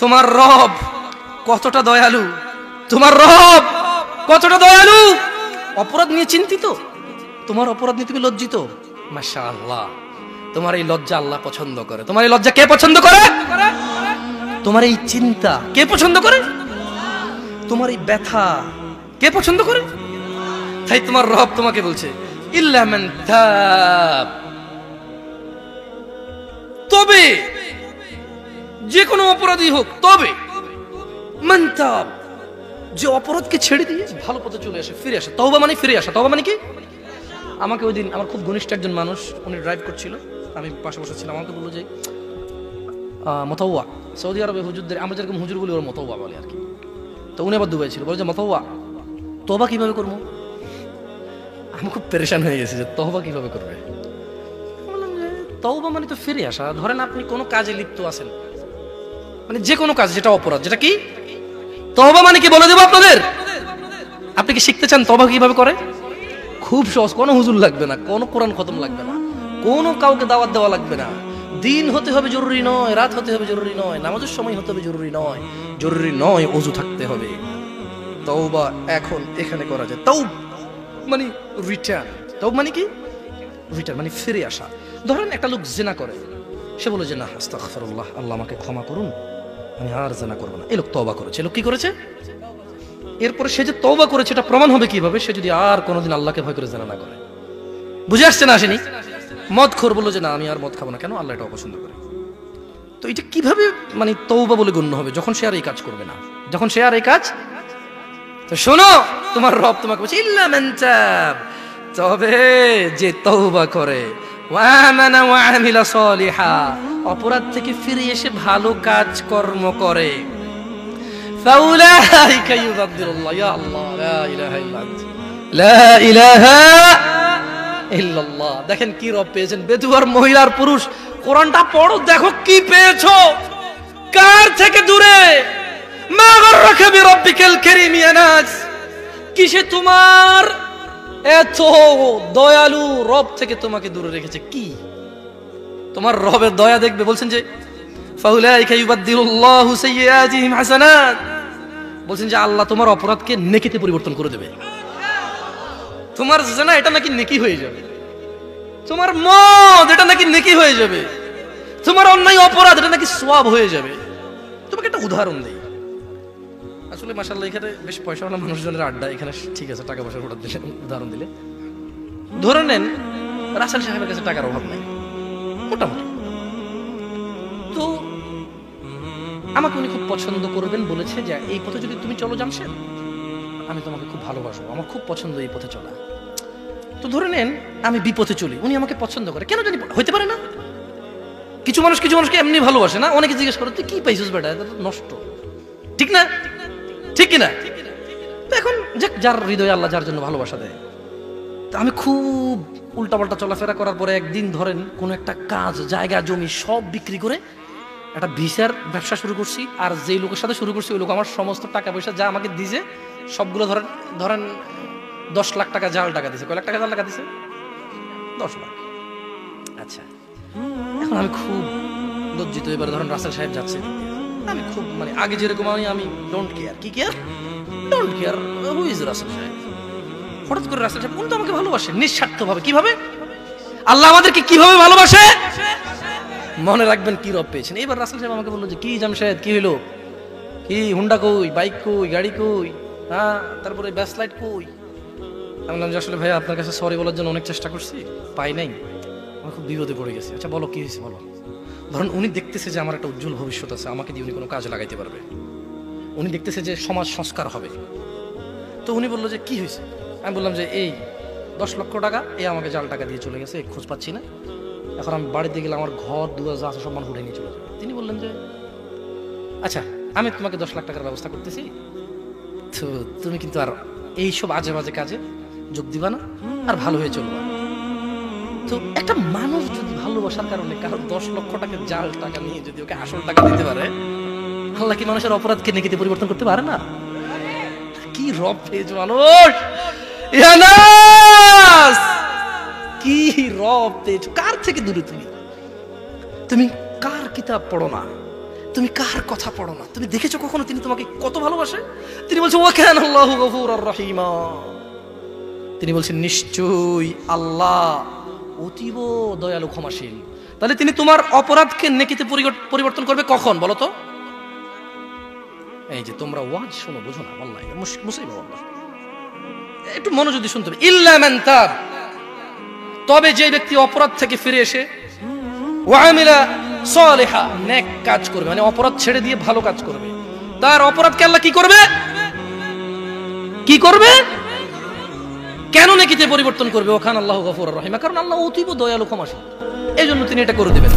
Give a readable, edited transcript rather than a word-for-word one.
তোমার রব কতটা দয়ালু, তোমার রব কতটা দয়ালু। অপরাধ নিয়ে চিন্তিত, তোমার অপরাধ নিয়ে তুমি লজ্জিত। মাশাআল্লাহ, তোমার এই লজ্জা আল্লাহ পছন্দ করে। তোমার এই লজ্জা কে পছন্দ করে? তোমার এই চিন্তা কে পছন্দ করে? তোমার এই ব্যথা কে পছন্দ করে? তাই তোমার রব তোমাকে বলছে ইল্লা মান তাব, তবে যে কোনো অপরাধী হোক, তবে মান তাব, যে অপরাধকে ছেড়ে দিয়ে ভালো পথে চলে আসে, ফিরে আসে। তওবা মানে ফিরে আসা। তওবা মানে কি? আমাকে ওই দিন আমার খুব ঘনিষ্ঠ একজন মানুষ, উনি ড্রাইভ করছিল, আমি পাশে বসে ছিলাম, আমাকে বললো যে মতাওয়া, সৌদি আরবে হুজুরদের আমরা যেরকম হুজুর বলি ওর মতাওয়া বলে আর কি। তো উনি আবার দুবাই ছিল, বলে যে মতাওয়া তওবা কিভাবে করবো? আমি খুব পেরেশান হয়ে গেছি যে তওবা কিভাবে করবে। বললাম যে তওবা মানে তো ফিরে আসা। ধরেন আপনি কোনো কাজে লিপ্ত আছেন, মানে যে কোনো কাজ যেটা অপরাধ, যেটা কি তওবা মানে কি বলে দেবো আপনাদের। আপনি কি শিখতে চান তওবা কিভাবে করে? খুব সহজ, কোনো হুজুর লাগবে না, কোনো কোরআন খতম লাগবে না, কোনো কাউকে দাওয়াত দেওয়া লাগবে না। দিন হতে হবে জরুরি নয়, রাত হতে হবে জরুরি নয়, নামাজের সময় হতে হবে জরুরি নয়, জরুরি নয় ওযু থাকতে হবে। তওবা এখন এখানে করা যায়। তাওব মানে রিটার্ন। তাওব মানে কি? রিটার্ন মানে ফিরে আসা। ধরেন একটা লোক জিনা করে, সে বলে যে না আস্তাগফিরুল্লাহ, আল্লাহ আমাকে ক্ষমা করুন, আমি আর জিনা করব না। এই লোক তওবা করেছে। লোক কি করেছে? এরপরে সে যে তওবা করেছে এটা প্রমাণ হবে কিভাবে? সে যদি আর কোনোদিন আল্লাহকে ভয় করে জিনা না করে। বুঝে আসছে না? আসেনি? মদখোর বলল যে না আমি আর মদ খাবো না, কেন? আল্লাহ এটা অপছন্দ করে। তো এটা কিভাবে মানে তওবা বলে গণ্য হবে? যখন সে আর এই কাজ করবে না, যখন সে আর এই কাজ। তো শোনো, তোমার রব তোমাকে বলছে ইল্লা মান তাব, তবে যে তওবা করে, ওয়া আমানা ওয়া আমিলা সলিহা, অপরাধ থেকে ফিরে এসে ভালো কাজ কর্ম করে, ফাউলাইকা ইউবাদদিলুল্লাহ, ইয়া আল্লাহ লা ইলাহা ইল্লা আনতা, লা ইলাহা ইল্লাল্লাহ। দেখেন কি রব পেয়েছেন, বেদুয়ার মহিলার পুরুষ। কোরআনটা পড়ো, দেখো কি পেয়েছো। কার থেকে দূরে? মা গররাকা বিরাব্বিকাল কারীম ইয়া নাস, কিসে তোমার এত দয়ালু রব থেকে তোমাকে দূরে রেখেছে? কি তোমার রবের দয়া দেখবে? বলছেন যে ফাউলাইকা ইউবাদদিলুল্লাহু সাইয়্যাতিহিম হাসানাত, বলছেন যে আল্লাহ তোমার অপরাধকে নেকিতে পরিবর্তন করে দেবে। তোমার জিনা এটা নাকি নেকি হয়ে যাবে, তোমার মদ এটা নাকি নেকি হয়ে যাবে, তোমার অন্যায় অপরাধ এটা নাকি সওয়াব হয়ে যাবে। তোমাকে একটা উদাহরণ দেই। আসলে মাশাআল্লাহ এখানে বেশ পয়সাওয়ালা মানুষজনের আড্ডা, এখানে ঠিক আছে টাকা পয়সার উদাহরণ দিলে। ধরে নেন রাসেল সাহেবের কাছে টাকার অভাব নাই মোটামুটি, তো আমাকে উনি খুব পছন্দ করবেন, বলেছে যে এই পথে যদি তুমি চলো জামশেদ, আমি তোমাকে খুব ভালোবাসবো, আমার খুব পছন্দ এই পথে চলা। তো ধরে নেন আমি বিপথে চলি, উনি আমাকে পছন্দ করে, কেন জানি হইতে পারে না। কিছু মানুষকে এমনি ভালোবাসে না, অনেকে জিজ্ঞেস করে তুই কি পাইছিস বেটা, এটা তো নষ্ট, ঠিক না? ঠিক কিনা? এখন যার হৃদয়ে আল্লাহ যার জন্য ভালোবাসা দেয়। তো আমি খুব উল্টাপাল্টা চলাফেরা করার পরে একদিন ধরেন কোন একটা কাজ, জায়গা জমি সব বিক্রি করে একটা ভিসার ব্যবসা শুরু করছি। আর যেই লোকের সাথে শুরু করছি ওই লোক আমার সমস্ত টাকা পয়সা যা আমাকে দিয়েছে সবগুলো ধরেন 10 লাখ টাকা জাল টাকা দিছে। কয় লাখ টাকা জাল টাকা দিছে? 10 লাখ। আচ্ছা, এখন আমি খুব লজ্জিত। এবার ধরেন রাসেল সাহেব যাচ্ছে, আমি খুব মানে আগে যেরকম আমি ডোন্ট কেয়ার, কি care, don't care who is Russell সাহেব। হঠাৎ করে রাসেল সাহেব কিন্তু আমাকে ভালোবাসে নিঃস্বার্থভাবে। কিভাবে? আল্লাহ আমাদেরকে কিভাবে ভালোবাসে মনে রাখবেন কি রব পেয়েছেন। এবার রাসেল সাহেব আমাকে বললো যে কি জামশেদ কি হইলো, কি হুন্ডা কই, বাইক কই, গাড়ি কই, হ্যাঁ তারপরে ব্যাস লাইট কই। আমি বললাম যে আসলে ভাই আপনার কাছে সরি বলার জন্য অনেক চেষ্টা করছি, পাই নাই, আমি খুব বিপদে পড়ে গেছি। আচ্ছা বলো কি হয়েছে বলো। ধরুন উনি দেখতেছে যে আমার একটা উজ্জ্বল ভবিষ্যৎ আছে, আমাকে দিয়ে উনি কোনো কাজে লাগাইতে পারবে, উনি দেখতেছে যে সমাজ সংস্কার হবে। তো উনি বললো যে কি হয়েছে। আমি বললাম যে এই 10 লক্ষ টাকা এই আমাকে জাল টাকা দিয়ে চলে গেছে, খোঁজ পাচ্ছি না, এখন আমি বাড়িতে গেলে আমার ঘর দুয়ার যা আছে সব মানুষ উঠে নিয়ে চলে যাবে। তিনি বললেন যে আচ্ছা আমি তোমাকে 10 লাখ টাকার ব্যবস্থা করতেছি, তো তুমি কিন্তু আর এইসব আজে বাজে কাজে যোগ দিবা না, আর ভালো হয়ে চলবা। তো একটা মানুষ যদি ভালোবাসার কারণে কারো 10 লক্ষ টাকা জাল টাকা নিয়ে যদি ওকে আসল টাকা দিতে পারে, আল্লাহ কি মানুষের অপরাধকে নেকিতে পরিবর্তন করতে পারে না? কি রব পেয়েছ মানুষ, কি রব পেয়েছ। কার থেকে দূরে তুমি কার কিতাব পড়ো না, তুমি কার কথা পড়ো না? তুমি দেখেছো কখনো তিনি তোমাকে কত ভালোবাসে? তিনি বলছেন ওয়া কানা আল্লাহু গফুরার রহিমা। তিনি বলছেন নিশ্চয়ই আল্লাহ অতীব দয়ালু ক্ষমাশীল। তাহলে তিনি তোমার অপরাধকে নেকিতে পরিবর্তন করবে কখন বলো তো? এই যে তোমরা ওয়াজ শোনো, বুঝো না, আল্লাহ মুসিবত, আল্লাহ একটু মনোযোগ দিয়ে শুনতে হবে। ইল্লা মান তাব, তবে যে ব্যক্তি অপরাধ থেকে ফিরে এসে ওয়া আমিলা সালিহা, নেক কাজ করবে, মানে অপরাধ ছেড়ে দিয়ে ভালো কাজ করবে, তার অপরাধকে আল্লাহ কি করবে? কি করবে? কেন নেকিতে পরিবর্তন করবে? ওয়া কানা আল্লাহু গফুরার রহিমা, কারণ আল্লাহ অতীব দয়ালু ক্ষমাশীল, এই জন্য তিনি এটা করে দিবেন।